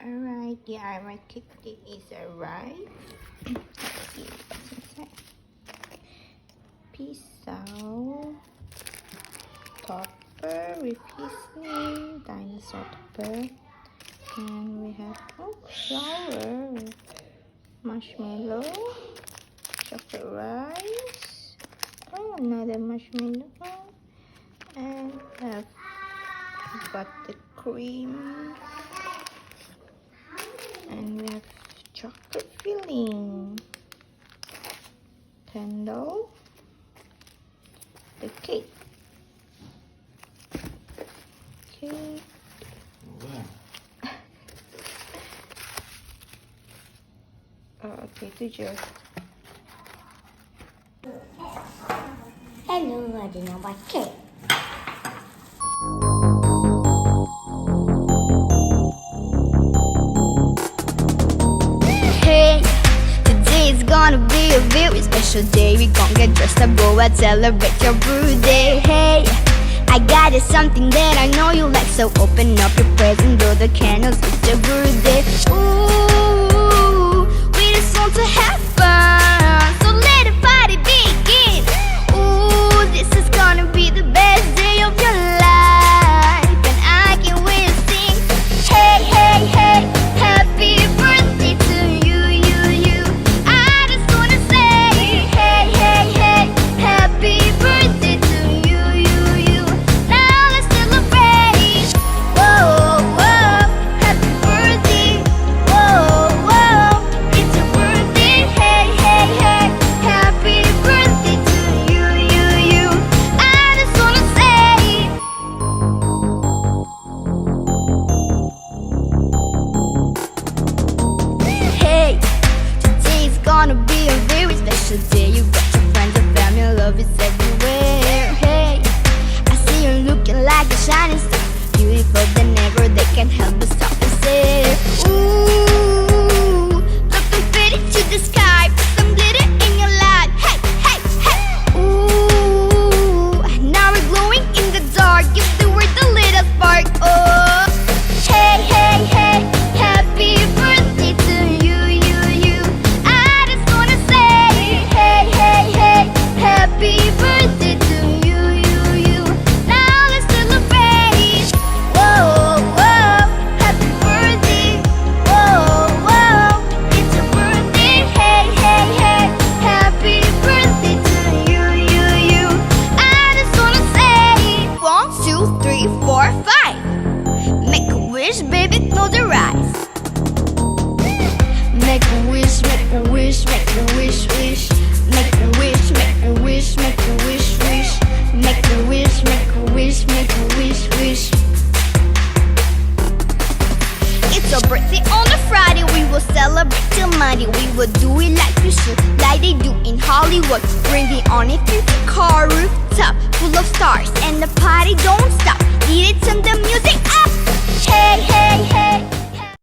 Alright, DIY kitty is arrived. Let's see what's inside. Pizza topper with his name, dinosaur topper. And we have flour, marshmallow, chocolate rice, another marshmallow, and have buttercream, and we have chocolate filling, candle, the cake. Okay, tujuh. Hello, ada nak buat kek. Hey, today is gonna be a very special day. We gon' get dressed up, go out, celebrate your birthday. Hey, I got you something that I know you like, so open up your present, blow the candles, it's your birthday. Ooh, we just want to have fun, so let the party begin. Ooh, this is gonna be the best day of your life, and I can't wait to sing. Hey, hey, hey, happy birthday to you, you, you. I just wanna say, hey, hey, hey, happy birthday to you, you, you. Now let's celebrate. Whoa, whoa, happy birthday. Whoa, whoa, it's your birthday. Hey, hey, hey, happy birthday to you, you, you. I just wanna say. Hey, today's gonna be a very special day. You got your friends and family, love is everywhere. Hey, I see you looking like a shining star, beautiful than ever. They can't help but stop and stare. Ooh, look confetti to the sky, put some glitter in your life. Hey, hey, hey. Ooh, now we're glowing in the dark. Give the world a little spark. Oh, hey, hey, hey, happy birthday to you, you, you. I just wanna say, hey, hey, hey, happy birthday to you, you, you. Now let's celebrate. Whoa, whoa, happy birthday. Whoa, whoa, it's your birthday. Hey, hey, hey, happy birthday to you, you, you. I just wanna say, 1, 2, 3, 4, 5. Make a wish, baby, close your eyes. Make a wish, make a wish, make a wish, wish. Make a wish, make a wish, make a wish, wish. Make a wish, make a wish, make a wish, wish. It's your birthday on a Friday, we will celebrate till Monday. We will do it like we should, like they do in Hollywood. Bring it on a 50-car rooftop, full of stars, and the party don't stop. Need it, turn the music up. Hey, hey, hey.